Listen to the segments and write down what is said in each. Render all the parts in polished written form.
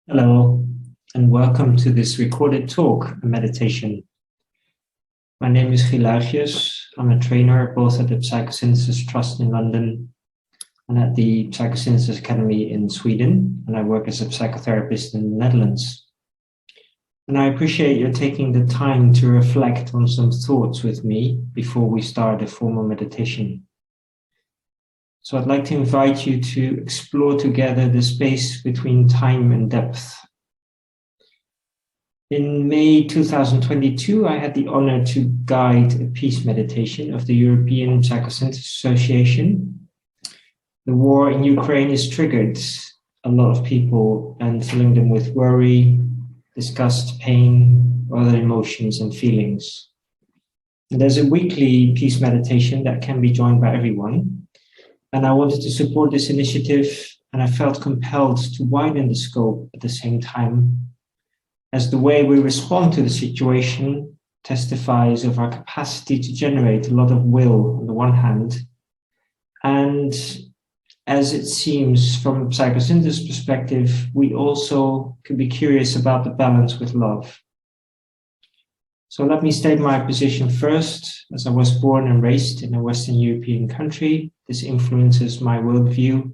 Hello, and welcome to this recorded talk and meditation. My name is Giel Luichjes. I'm a trainer both at the Psychosynthesis Trust in London and at the Psychosynthesis Academy in Sweden, and I work as a psychotherapist in the Netherlands. And I appreciate you taking the time to reflect on some thoughts with me before we start a formal meditation. So I'd like to invite you to explore together the space between time and depth. In May 2022, I had the honor to guide a peace meditation of the European Psychosynthesis Association. The war in Ukraine has triggered a lot of people and filling them with worry, disgust, pain, or other emotions and feelings. And there's a weekly peace meditation that can be joined by everyone. And I wanted to support this initiative, and I felt compelled to widen the scope at the same time, as the way we respond to the situation testifies of our capacity to generate a lot of will on the one hand, and as it seems from a psychosynthesis perspective, we also could be curious about the balance with love. So let me state my position first. As I was born and raised in a Western European country, this influences my worldview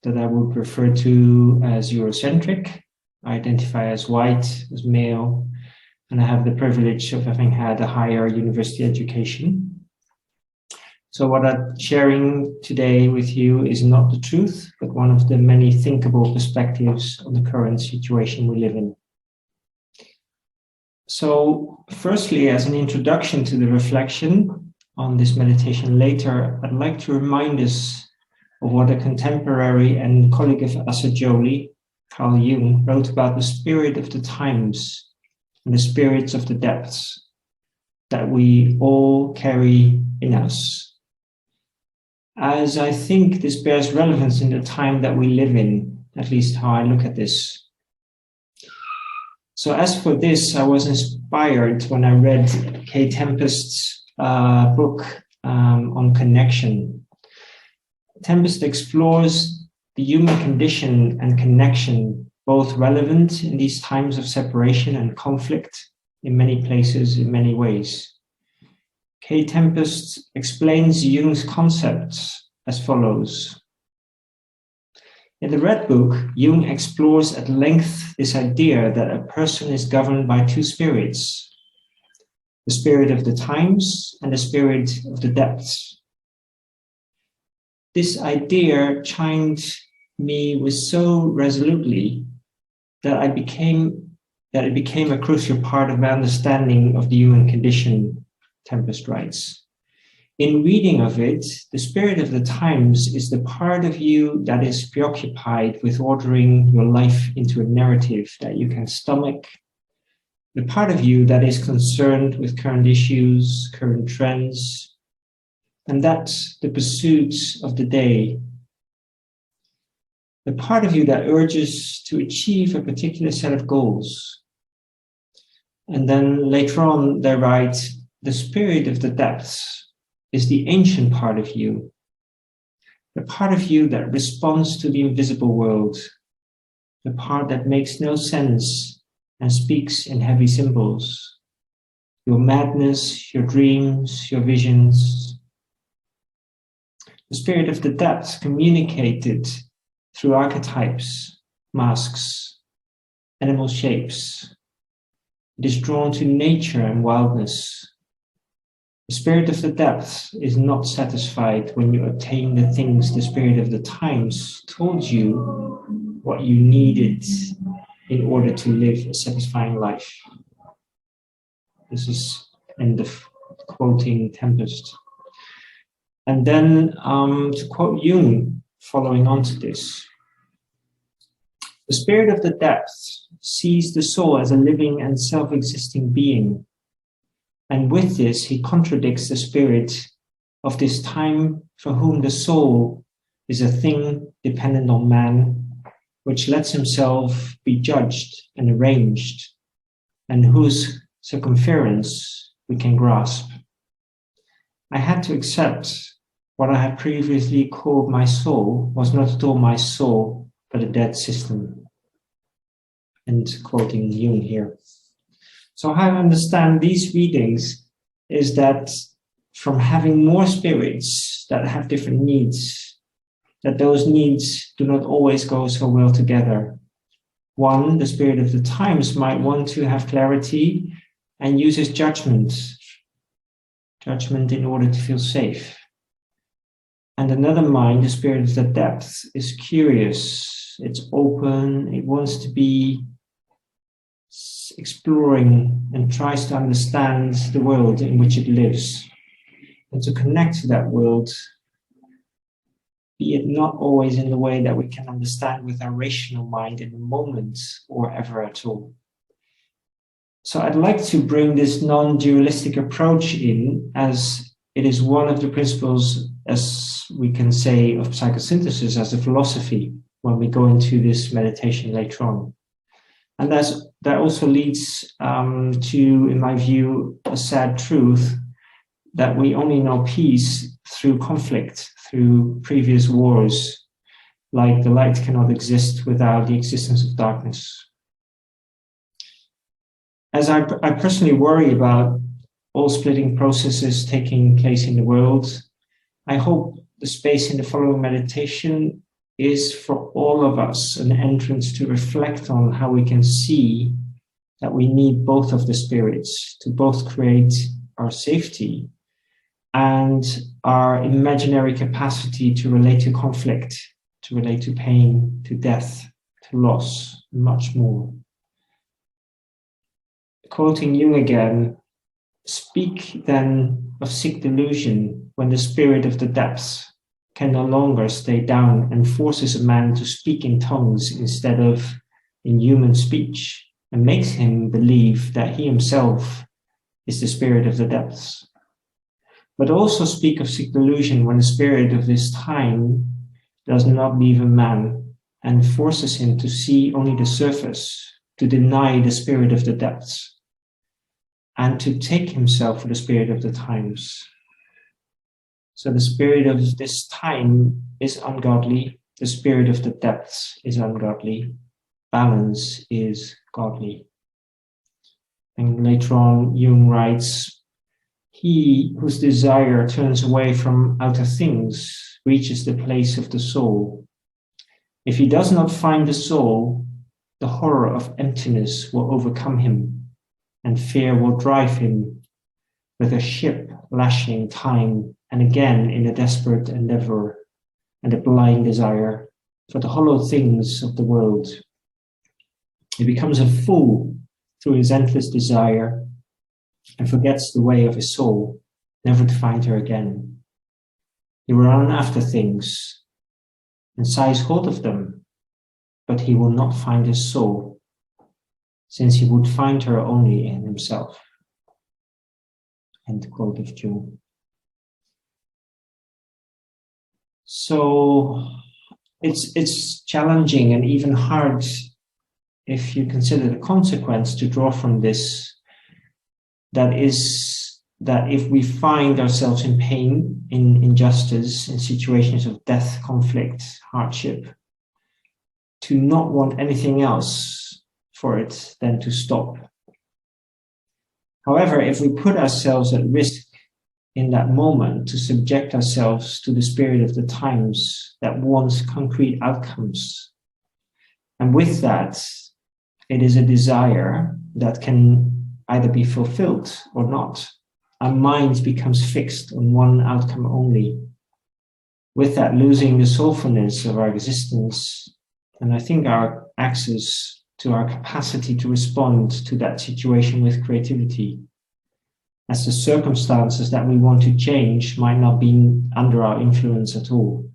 that I would refer to as Eurocentric. I identify as white, as male, and I have the privilege of having had a higher university education. So what I'm sharing today with you is not the truth, but one of the many thinkable perspectives on the current situation we live in. So firstly, as an introduction to the reflection on this meditation later, I'd like to remind us of what a contemporary and colleague of Jolie, Carl Jung, wrote about the spirit of the times and the spirits of the depths that we all carry in us. As I think this bears relevance in the time that we live in, at least how I look at this. So as for this, I was inspired when I read Kay Tempest's book on connection. Tempest explores the human condition and connection, both relevant in these times of separation and conflict in many places, in many ways. Kay Tempest explains Jung's concepts as follows. In the Red Book, Jung explores at length this idea that a person is governed by two spirits, the spirit of the times and the spirit of the depths. This idea chimed me with so resolutely that it became a crucial part of my understanding of the human condition, Tempest writes. In reading of it, the spirit of the times is the part of you that is preoccupied with ordering your life into a narrative that you can stomach, the part of you that is concerned with current issues, current trends, and that's the pursuits of the day. The part of you that urges to achieve a particular set of goals. And then later on, they write, the spirit of the depths is the ancient part of you, the part of you that responds to the invisible world, the part that makes no sense and speaks in heavy symbols, your madness, your dreams, your visions. The spirit of the depths communicated through archetypes, masks, animal shapes. It is drawn to nature and wildness. The spirit of the depths is not satisfied when you obtain the things the spirit of the times told you what you needed in order to live a satisfying life. This is end of quoting Tempest. And then to quote Jung, following on to this, the spirit of the depths sees the soul as a living and self-existing being. And with this, he contradicts the spirit of this time for whom the soul is a thing dependent on man, which lets himself be judged and arranged, and whose circumference we can grasp. I had to accept what I had previously called my soul was not at all my soul, but a dead system. And quoting Jung here. So how I understand these readings is that from having more spirits that have different needs, that those needs do not always go so well together. One, the spirit of the times, might want to have clarity and uses judgment in order to feel safe. And another mind, the spirit of the depth, is curious, it's open, it wants to be exploring and tries to understand the world in which it lives and to connect to that world, be it not always in the way that we can understand with our rational mind in the moment or ever at all. So I'd like to bring this non-dualistic approach in, as it is one of the principles, as we can say, of psychosynthesis as a philosophy when we go into this meditation later on. And that also leads to, in my view, a sad truth that we only know peace through conflict, through previous wars, like the light cannot exist without the existence of darkness. As I personally worry about all splitting processes taking place in the world, I hope the space in the following meditation is for all of us an entrance to reflect on how we can see that we need both of the spirits to both create our safety and our imaginary capacity to relate to conflict, to relate to pain, to death, to loss, and much more. Quoting Jung again, speak then of sick delusion when the spirit of the depths can no longer stay down and forces a man to speak in tongues instead of in human speech, and makes him believe that he himself is the spirit of the depths. But also speak of sick delusion when the spirit of this time does not leave a man and forces him to see only the surface, to deny the spirit of the depths, and to take himself for the spirit of the times. So the spirit of this time is ungodly, the spirit of the depths is ungodly, balance is godly. And later on, Jung writes, he whose desire turns away from outer things reaches the place of the soul. If he does not find the soul, the horror of emptiness will overcome him, and fear will drive him with a ship lashing time and again in a desperate endeavor and a blind desire for the hollow things of the world. He becomes a fool through his endless desire and forgets the way of his soul, never to find her again. He will run after things and seize hold of them, but he will not find his soul, since he would find her only in himself. End quote of Jung. So it's challenging and even hard, if you consider the consequence to draw from this, that is that if we find ourselves in pain, in injustice, in situations of death, conflict, hardship, to not want anything else for it than to stop. However, if we put ourselves at risk in that moment to subject ourselves to the spirit of the times that wants concrete outcomes, and with that, it is a desire that can either be fulfilled or not. Our mind becomes fixed on one outcome only, with that losing the soulfulness of our existence, and I think our access to our capacity to respond to that situation with creativity, as the circumstances that we want to change might not be under our influence at all,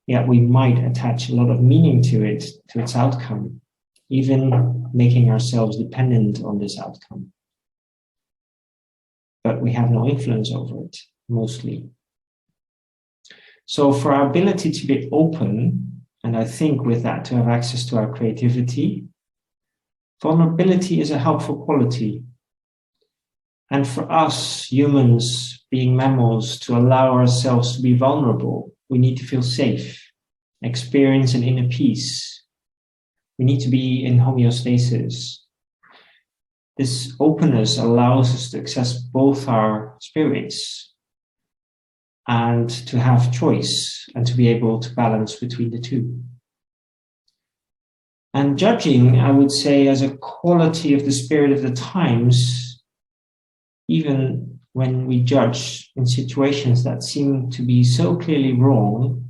yet we might attach a lot of meaning to it, to its outcome, even making ourselves dependent on this outcome. But we have no influence over it, mostly. So for our ability to be open, and I think with that to have access to our creativity, vulnerability is a helpful quality. And for us, humans, being mammals, to allow ourselves to be vulnerable, we need to feel safe, experience an inner peace. We need to be in homeostasis. This openness allows us to access both our spirits and to have choice and to be able to balance between the two. And judging, I would say, as a quality of the spirit of the times, even when we judge in situations that seem to be so clearly wrong,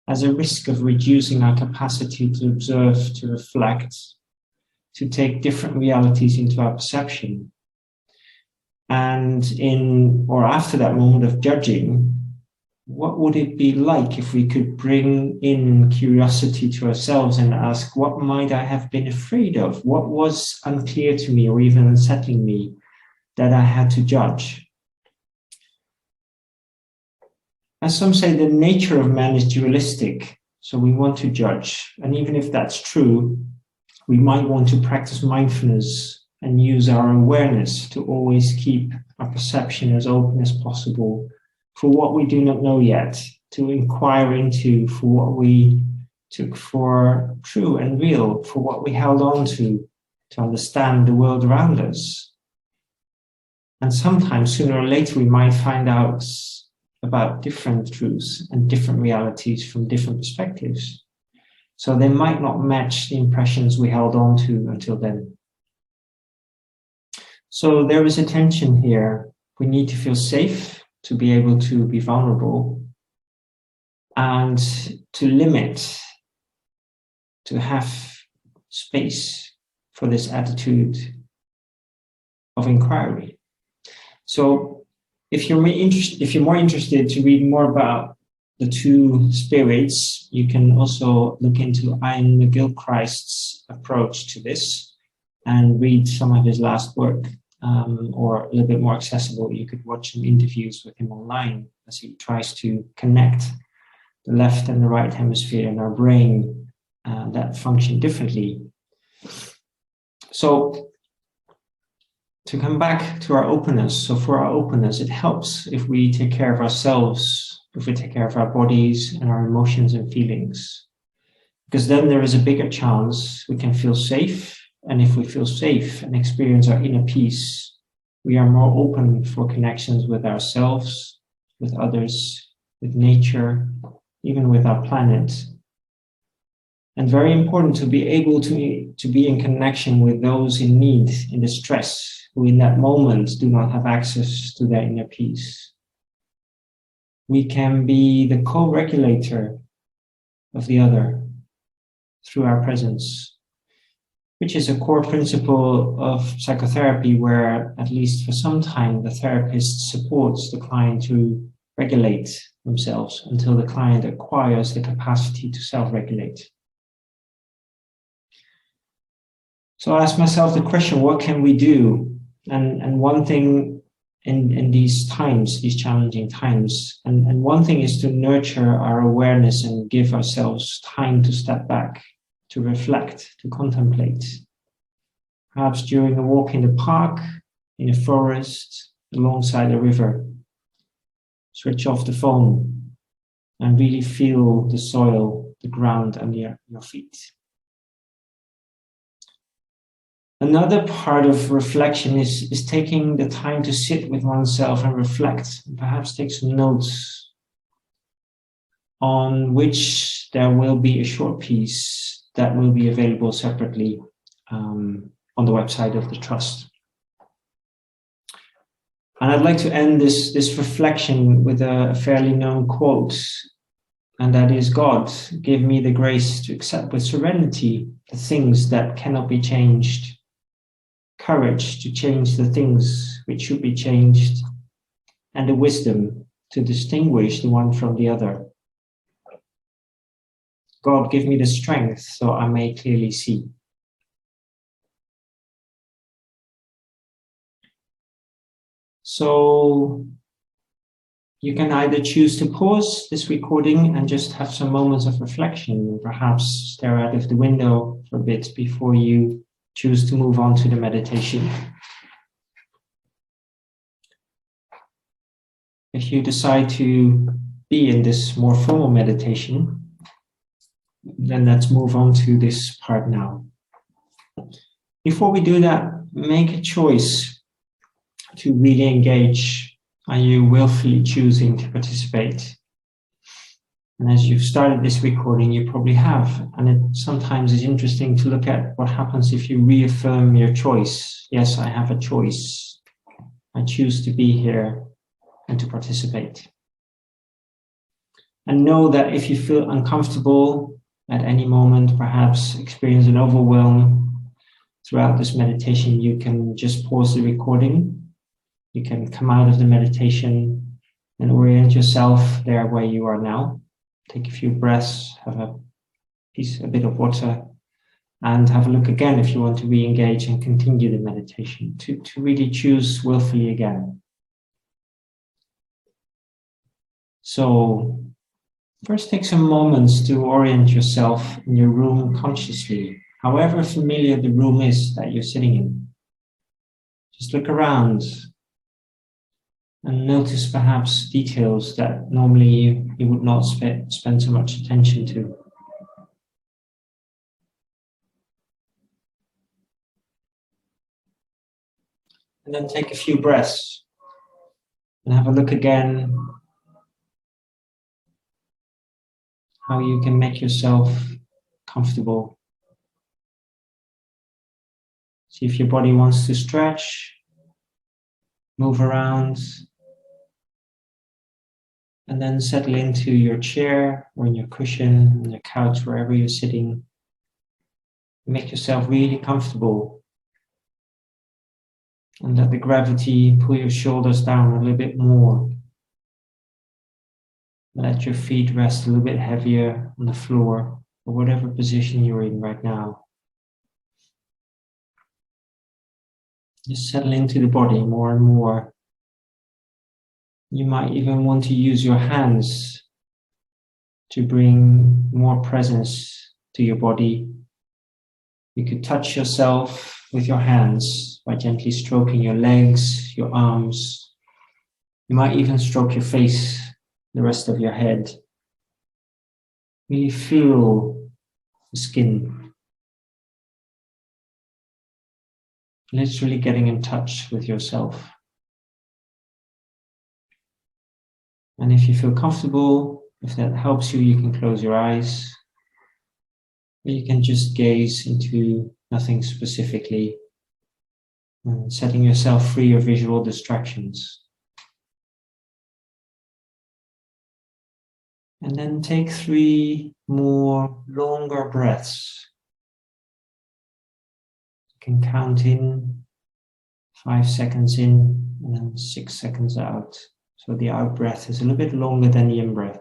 as a risk of reducing our capacity to observe, to reflect, to take different realities into our perception. And in or after that moment of judging, what would it be like if we could bring in curiosity to ourselves and ask, what might I have been afraid of? What was unclear to me or even unsettling me that I had to judge? As some say, the nature of man is dualistic, so we want to judge. And even if that's true, we might want to practice mindfulness and use our awareness to always keep our perception as open as possible for what we do not know yet, to inquire into for what we took for true and real, for what we held on to understand the world around us. And sometimes, sooner or later, we might find out about different truths and different realities from different perspectives. So they might not match the impressions we held on to until then. So there is a tension here. We need to feel safe to be able to be vulnerable and to limit, to have space for this attitude of inquiry. So if you're more interested to read more about the two spirits, you can also look into Jung McGilchrist's approach to this and read some of his last work, or a little bit more accessible. You could watch some interviews with him online as he tries to connect the left and the right hemisphere in our brain that function differently. So to come back to our openness, so for our openness, it helps if we take care of ourselves, if we take care of our bodies and our emotions and feelings, because then there is a bigger chance we can feel safe. And if we feel safe and experience our inner peace, we are more open for connections with ourselves, with others, with nature, even with our planet. And very important to be able to be in connection with those in need, in distress, who in that moment do not have access to their inner peace. We can be the co-regulator of the other through our presence, which is a core principle of psychotherapy where, at least for some time, the therapist supports the client to regulate themselves until the client acquires the capacity to self-regulate. So I ask myself the question, what can we do? And one thing in these times, these challenging times, and one thing is to nurture our awareness and give ourselves time to step back, to reflect, to contemplate. Perhaps during a walk in the park, in a forest, alongside a river. Switch off the phone and really feel the soil, the ground under your feet. Another part of reflection is taking the time to sit with oneself and reflect, and perhaps take some notes on which there will be a short piece that will be available separately on the website of the Trust. And I'd like to end this reflection with a fairly known quote, and that is, God, give me the grace to accept with serenity the things that cannot be changed, courage to change the things which should be changed, and the wisdom to distinguish the one from the other. God, give me the strength so I may clearly see. So you can either choose to pause this recording and just have some moments of reflection, perhaps stare out of the window for a bit before you choose to move on to the meditation. If you decide to be in this more formal meditation, Then let's move on to this part now. Before we do that, make a choice to really engage. Are you willfully choosing to participate? And as you've started this recording, you probably have. And it sometimes is interesting to look at what happens if you reaffirm your choice. Yes, I have a choice. I choose to be here and to participate. And know that if you feel uncomfortable at any moment, perhaps experience an overwhelm throughout this meditation, you can just pause the recording. You can come out of the meditation and orient yourself there where you are now. Take a few breaths, have a bit of water, and have a look again if you want to re-engage and continue the meditation, to really choose willfully again. So first take some moments to orient yourself in your room consciously, however familiar the room is that you're sitting in. Just look around and notice perhaps details that normally you would not spend so much attention to. And then take a few breaths and have a look again how you can make yourself comfortable. See if your body wants to stretch, move around, and then settle into your chair or in your cushion, on your couch, wherever you're sitting. Make yourself really comfortable. And let the gravity pull your shoulders down a little bit more. Let your feet rest a little bit heavier on the floor, or whatever position you're in right now. Just settle into the body more and more. You might even want to use your hands to bring more presence to your body. You could touch yourself with your hands by gently stroking your legs, your arms. You might even stroke your face, the rest of your head. Really feel the skin. Literally getting in touch with yourself. And if you feel comfortable, if that helps you, you can close your eyes. Or you can just gaze into nothing specifically, and setting yourself free of visual distractions. And then take 3 more longer breaths. You can count in 5 seconds in and then 6 seconds out. So the out breath is a little bit longer than the in breath.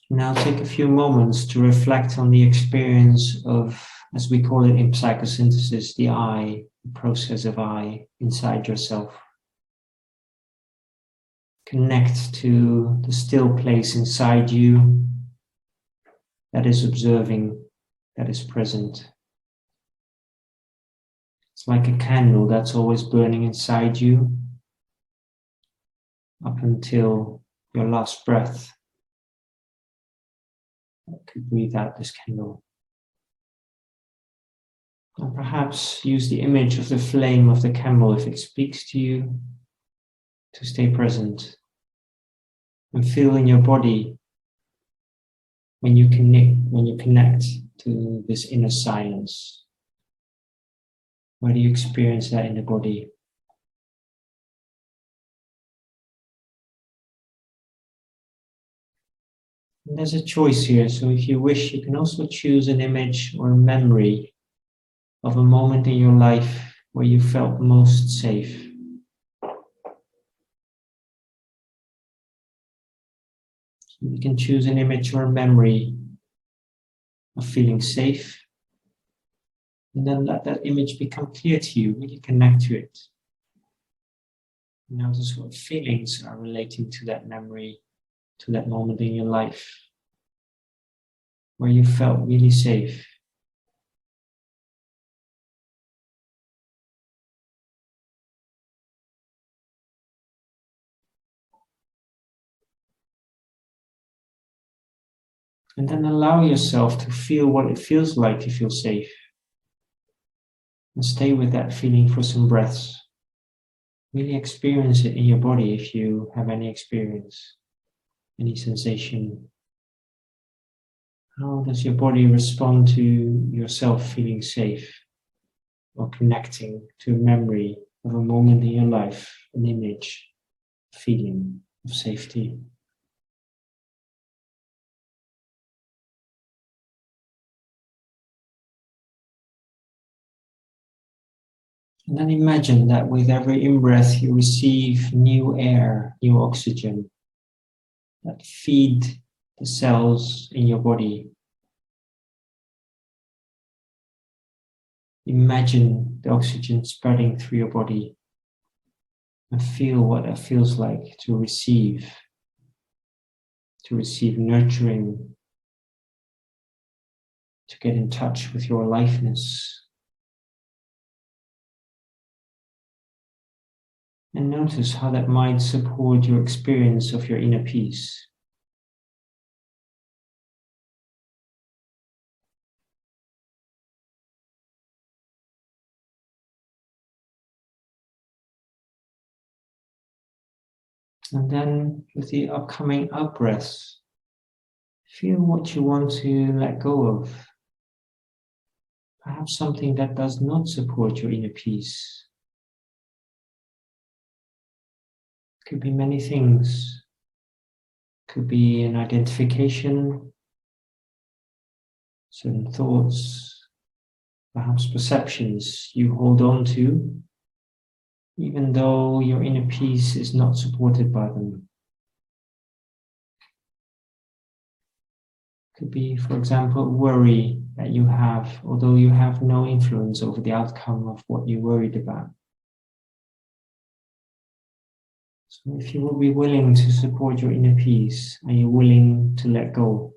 Now take a few moments to reflect on the experience of, as we call it in psychosynthesis, the I, the process of I inside yourself. Connect to the still place inside you that is observing, that is present. It's like a candle that's always burning inside you up until your last breath. You could breathe out this candle. And perhaps use the image of the flame of the candle, if it speaks to you, to stay present. And feel in your body when you connect to this inner silence. Where do you experience that in the body? And there's a choice here, so if you wish, you can also choose an image or a memory of a moment in your life where you felt most safe. So you can choose an image or a memory of feeling safe, And then let that image become clear to you, really connect to it. Notice what feelings are relating to that memory, to that moment in your life, where you felt really safe. And then allow yourself to feel what it feels like to feel safe. And stay with that feeling for some breaths. Really experience it in your body if you have any experience, any sensation. How does your body respond to yourself feeling safe or connecting to a memory of a moment in your life, an image, feeling of safety? And then imagine that with every in-breath you receive new air, new oxygen that feed the cells in your body. Imagine the oxygen spreading through your body and feel what it feels like to receive nurturing, to get in touch with your aliveness. And notice how that might support your experience of your inner peace. And then with the upcoming out-breaths, feel what you want to let go of. Perhaps something that does not support your inner peace. Could be many things. Could be an identification, certain thoughts, perhaps perceptions you hold on to, even though your inner peace is not supported by them. Could be, for example, worry that you have, although you have no influence over the outcome of what you worried about. So if you will be willing to support your inner peace, are you willing to let go?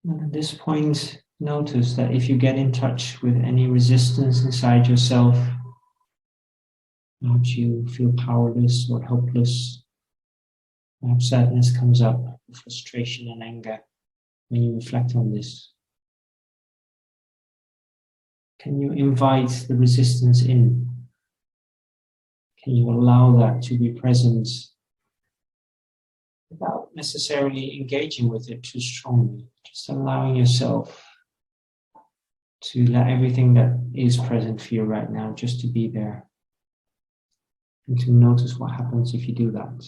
And at this point, notice that if you get in touch with any resistance inside yourself, perhaps you feel powerless or helpless, perhaps sadness comes up, frustration and anger when you reflect on this. Can you invite the resistance in? Can you allow that to be present without necessarily engaging with it too strongly? Just allowing yourself to let everything that is present for you right now just to be there. And to notice what happens if you do that.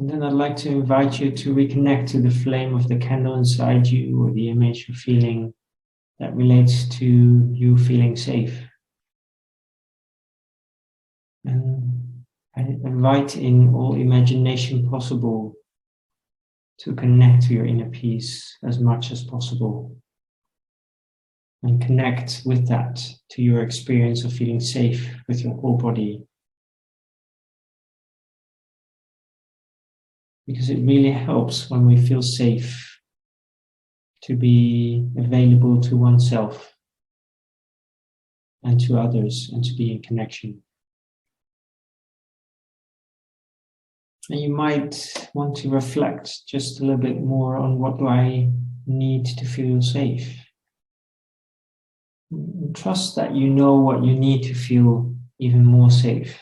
And then I'd like to invite you to reconnect to the flame of the candle inside you, or the image or feeling that relates to you feeling safe. And invite in all imagination possible to connect to your inner peace as much as possible. And connect with that to your experience of feeling safe with your whole body. Because it really helps when we feel safe to be available to oneself and to others and to be in connection. And you might want to reflect just a little bit more on what do I need to feel safe. And trust that you know what you need to feel even more safe.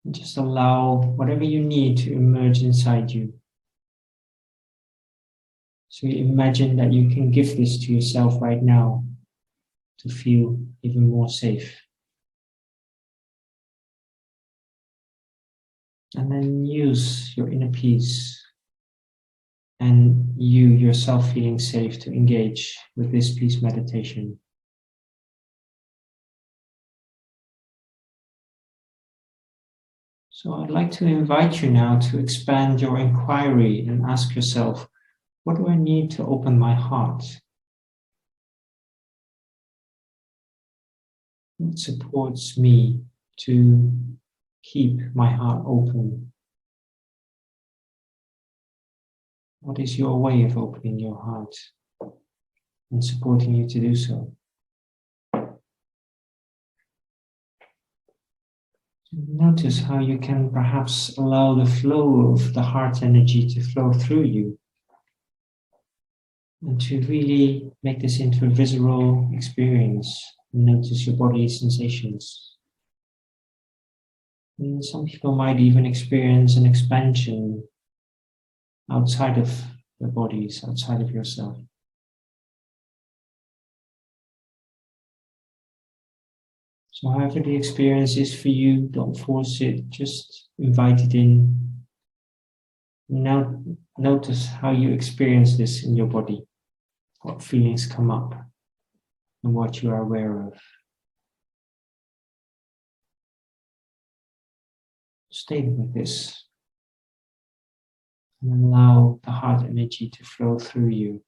And just allow whatever you need to emerge inside you. So you imagine that you can give this to yourself right now to feel even more safe. And then use your inner peace and you yourself feeling safe to engage with this peace meditation. So I'd like to invite you now to expand your inquiry and ask yourself, what do I need to open my heart? What supports me to keep my heart open? What is your way of opening your heart and supporting you to do so? Notice how you can perhaps allow the flow of the heart energy to flow through you and to really make this into a visceral experience. Notice your bodily sensations. And some people might even experience an expansion outside of their bodies, outside of yourself. So however the experience is for you, don't force it, just invite it in. Now notice how you experience this in your body, what feelings come up and what you are aware of. Stay with this and allow the heart energy to flow through you.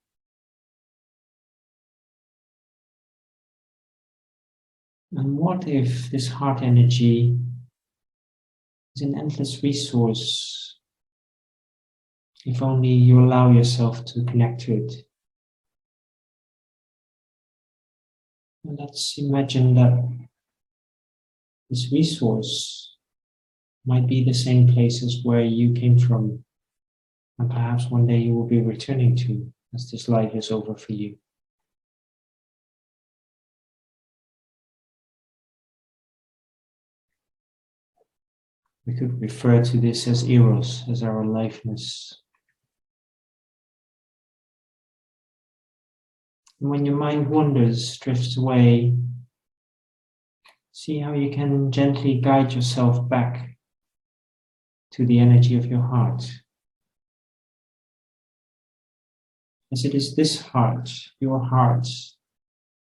And what if this heart energy is an endless resource, if only you allow yourself to connect to it? And let's imagine that this resource might be the same places where you came from, and perhaps one day you will be returning to as this life is over for you. We could refer to this as eros, as our aliveness. And when your mind wanders, drifts away, see how you can gently guide yourself back to the energy of your heart. As it is this heart, your heart,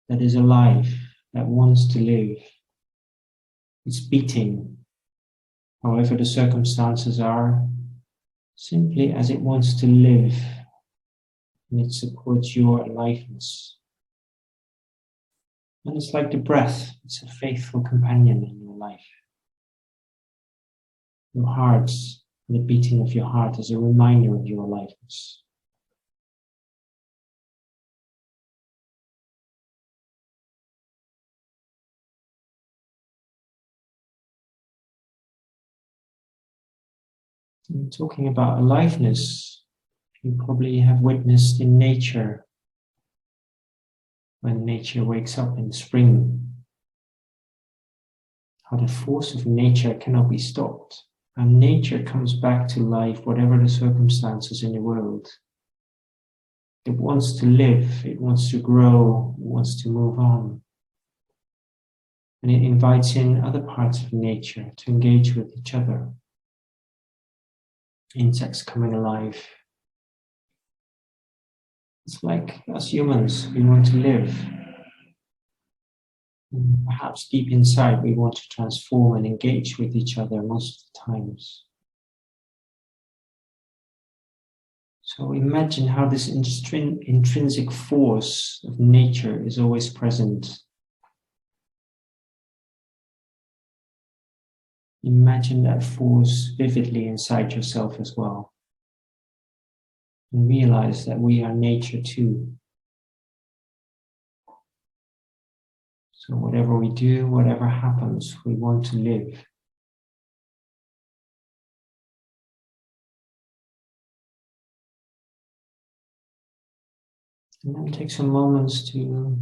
that is alive, that wants to live. It's beating, however the circumstances are, simply as it wants to live, and it supports your aliveness. And it's like the breath, it's a faithful companion in your life. Your heart, the beating of your heart is a reminder of your aliveness. And talking about aliveness, you probably have witnessed in nature, when nature wakes up in spring, how the force of nature cannot be stopped. And nature comes back to life, whatever the circumstances in the world. It wants to live, it wants to grow, it wants to move on. And it invites in other parts of nature to engage with each other. Insects coming alive. It's like us humans, we want to live. And perhaps deep inside, we want to transform and engage with each other most of the times. So imagine how this intrinsic force of nature is always present. Imagine that force vividly inside yourself as well. And realize that we are nature too. So whatever we do, whatever happens, we want to live. And then take some moments to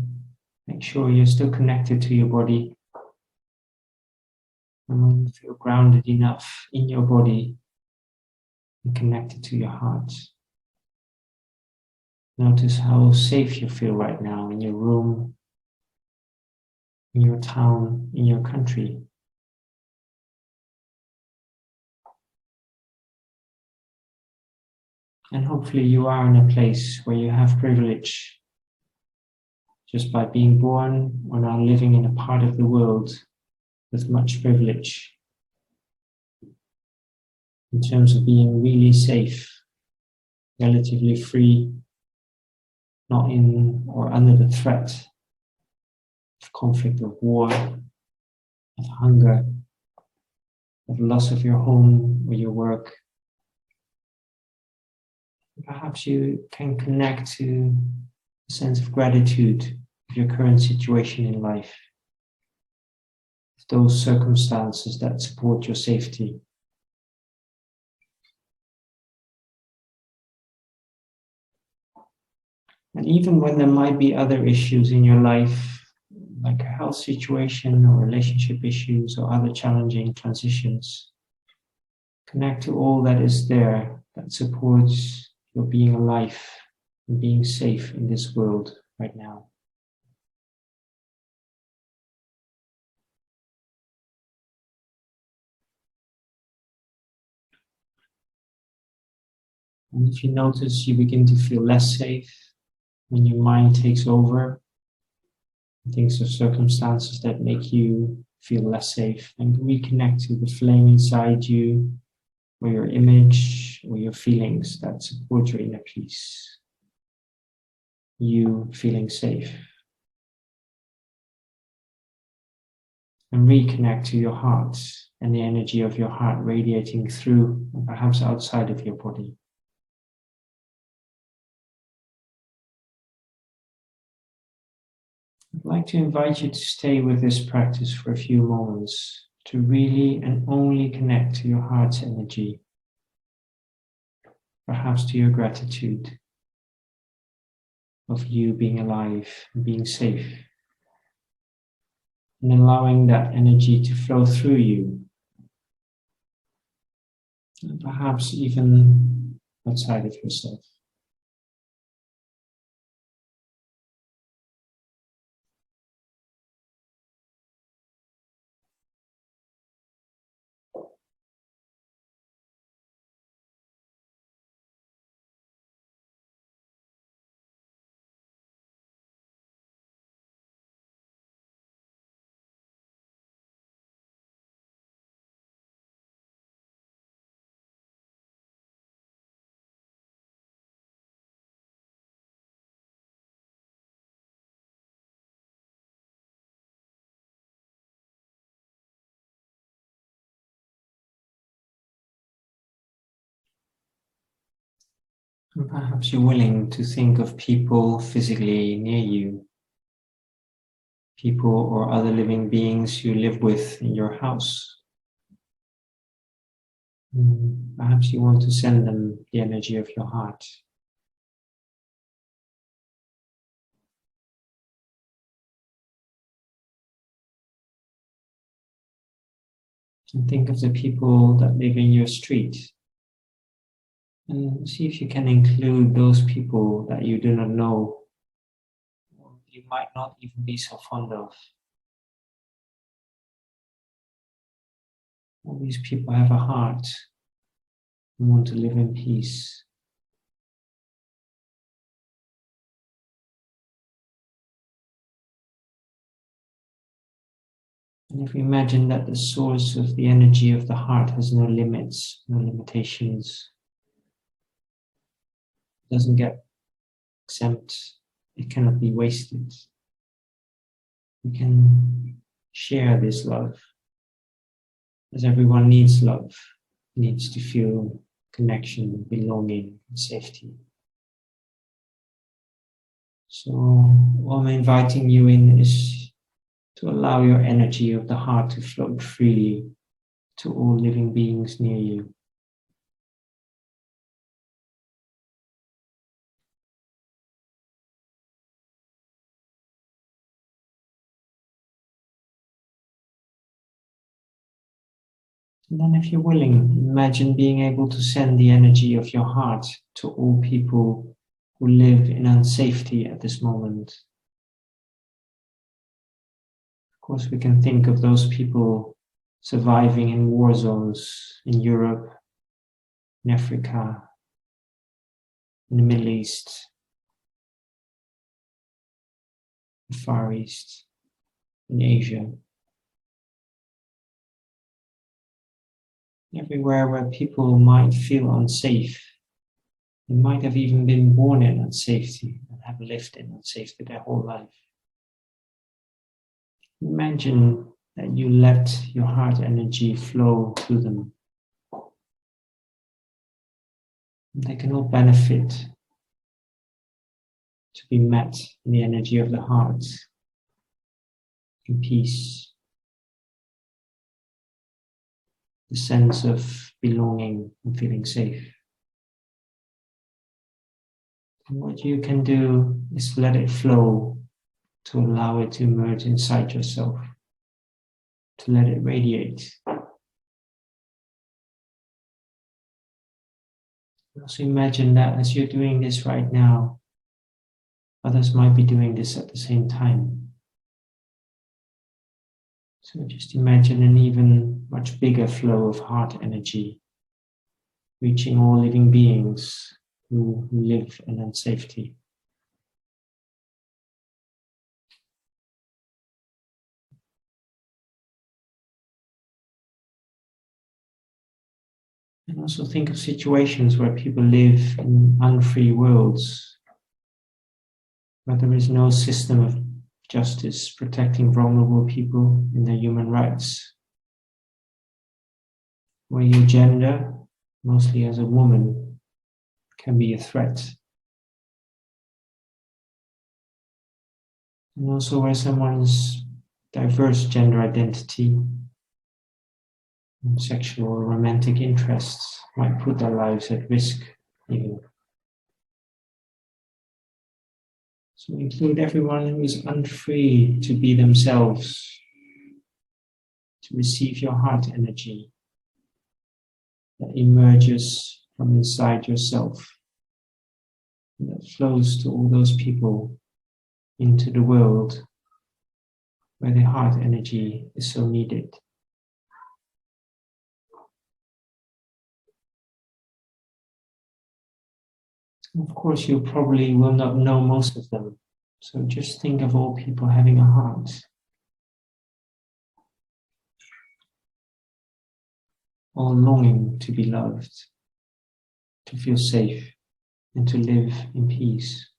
make sure you're still connected to your body. And when you feel grounded enough in your body and connected to your heart, notice how safe you feel right now in your room, in your town, in your country. And hopefully you are in a place where you have privilege just by being born or now living in a part of the world with much privilege. in terms of being really safe, relatively free, not in or under the threat of conflict, of war, of hunger, of loss of your home or your work. Perhaps you can connect to a sense of gratitude of your current situation in life, those circumstances that support your safety. And even when there might be other issues in your life, like a health situation or relationship issues or other challenging transitions, connect to all that is there that supports your being alive and being safe in this world right now. And if you notice you begin to feel less safe when your mind takes over, thinks of circumstances that make you feel less safe, and reconnect to the flame inside you, or your image, or your feelings that support your inner peace. You feeling safe. And reconnect to your heart and the energy of your heart radiating through and perhaps outside of your body. I'd like to invite you to stay with this practice for a few moments, to really and only connect to your heart's energy, perhaps to your gratitude of you being alive and being safe, and allowing that energy to flow through you, and perhaps even outside of yourself. And perhaps you're willing to think of people physically near you, people or other living beings you live with in your house. And perhaps you want to send them the energy of your heart. And think of the people that live in your street. And see if you can include those people that you do not know, or you might not even be so fond of. All these people have a heart and want to live in peace. And if we imagine that the source of the energy of the heart has no limits, no limitations, doesn't get exempt, it cannot be wasted. We can share this love, as everyone needs love, needs to feel connection, belonging, and safety. So what I'm inviting you in is to allow your energy of the heart to flow freely to all living beings near you. And then if you're willing, imagine being able to send the energy of your heart to all people who live in unsafety at this moment. Of course, we can think of those people surviving in war zones in Europe, in Africa, in the Middle East, the Far East, in Asia. everywhere where people might feel unsafe. They might have even been born in unsafety and have lived in unsafety their whole life. Imagine that you let your heart energy flow to them. They can all benefit to be met in the energy of the heart, in peace, the sense of belonging and feeling safe. And what you can do is let it flow, to allow it to emerge inside yourself, to let it radiate. Also imagine that as you're doing this right now, others might be doing this at the same time. So just imagine an even much bigger flow of heart energy reaching all living beings who live in unsafety. And also think of situations where people live in unfree worlds, where there is no system of justice protecting vulnerable people in their human rights, where your gender, mostly as a woman, can be a threat. And also where someone's diverse gender identity and sexual or romantic interests might put their lives at risk even. So include everyone who is unfree to be themselves, to receive your heart energy that emerges from inside yourself, and that flows to all those people into the world where the heart energy is so needed. Of course, you probably will not know most of them, so just think of all people having a heart, all longing to be loved, to feel safe, and to live in peace.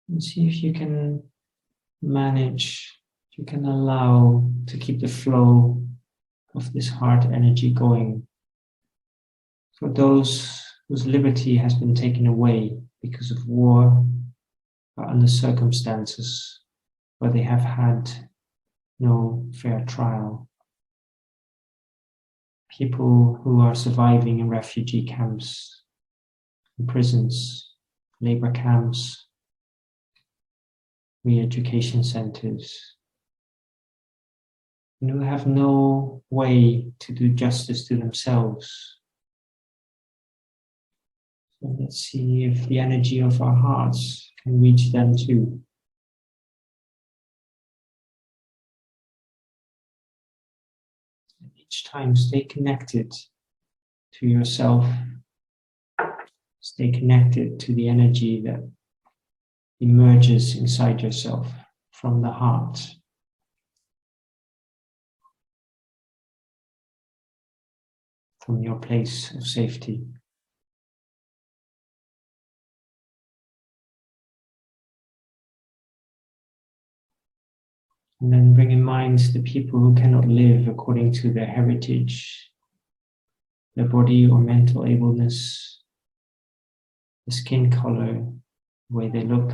And see if you can manage, you can allow to keep the flow of this heart energy going for those whose liberty has been taken away because of war or under circumstances where they have had no fair trial. People who are surviving in refugee camps, in prisons, labor camps, re-education centers, and who have no way to do justice to themselves. So let's see if the energy of our hearts can reach them too. And each time stay connected to yourself, stay connected to the energy that emerges inside yourself from the heart. From your place of safety. And then bring in mind the people who cannot live according to their heritage, their body or mental ableness, the skin color, the way they look,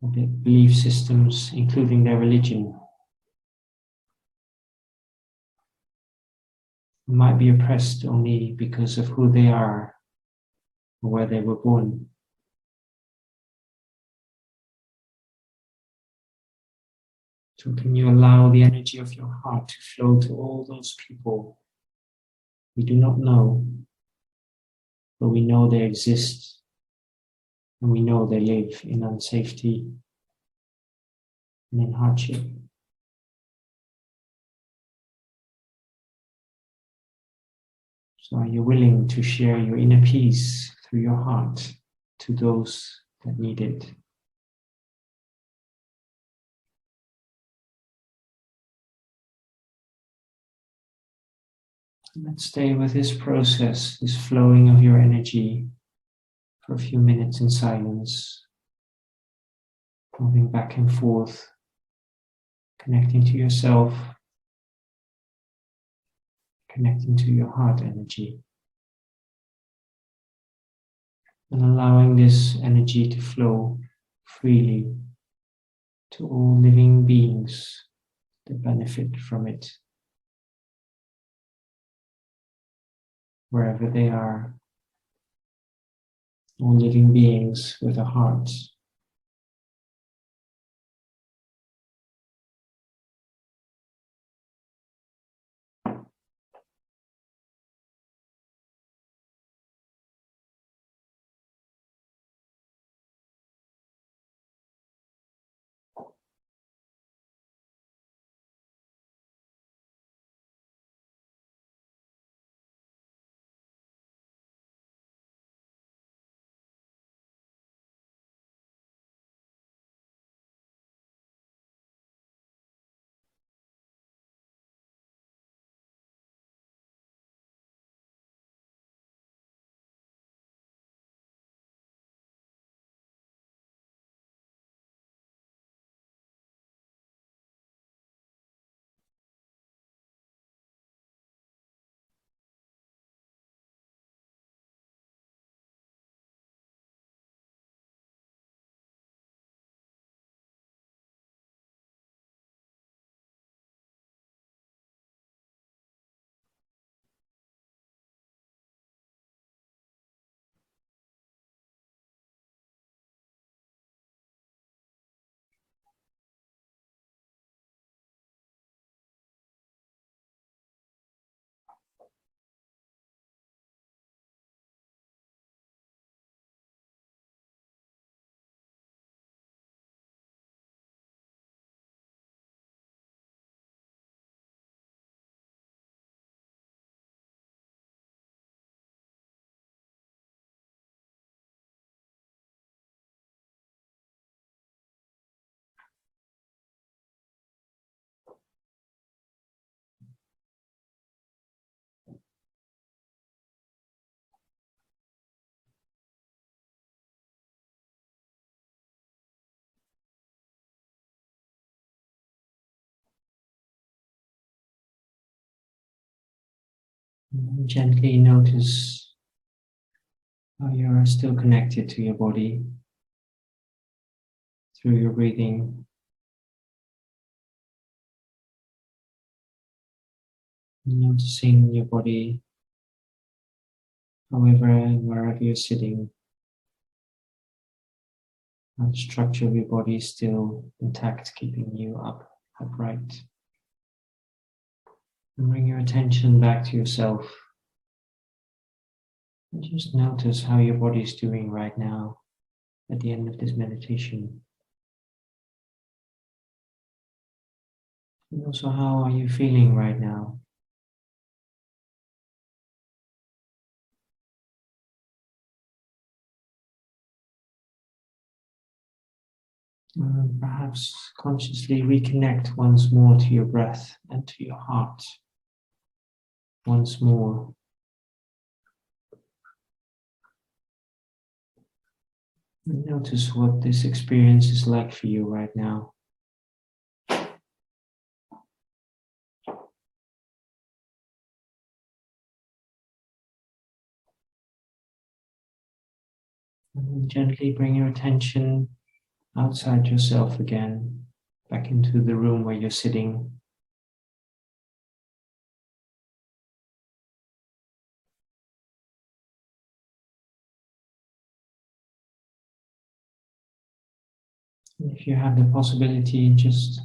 their belief systems, including their religion. They might be oppressed only because of who they are or where they were born. So can you allow the energy of your heart to flow to all those people we do not know, but we know they exist, and we know they live in unsafety and in hardship. So are you willing to share your inner peace through your heart to those that need it. Let's stay with this process, this flowing of your energy for a few minutes in silence, moving back and forth, connecting to yourself, connecting to your heart energy, and allowing this energy to flow freely to all living beings that benefit from it, wherever they are, all living beings with a heart. And gently notice how you are still connected to your body through your breathing. Noticing your body, however and wherever you're sitting, how the structure of your body is still intact, keeping you upright. And bring your attention back to yourself. And just notice how your body is doing right now at the end of this meditation. And also, how are you feeling right now? Perhaps consciously reconnect once more to your breath and to your heart. Once more. And notice what this experience is like for you right now. And gently bring your attention outside yourself again, back into the room where you're sitting. And if you have the possibility, just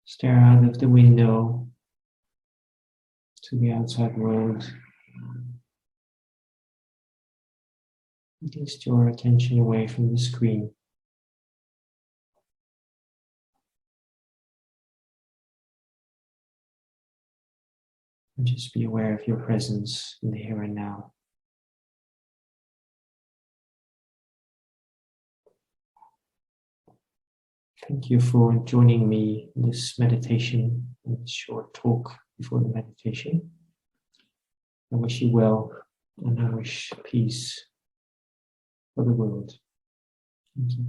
stare out of the window to the outside world. At least your attention away from the screen. And just be aware of your presence in the here and now. Thank you for joining me in this meditation, in this short talk before the meditation. I wish you well, and I wish peace for the world. Thank you.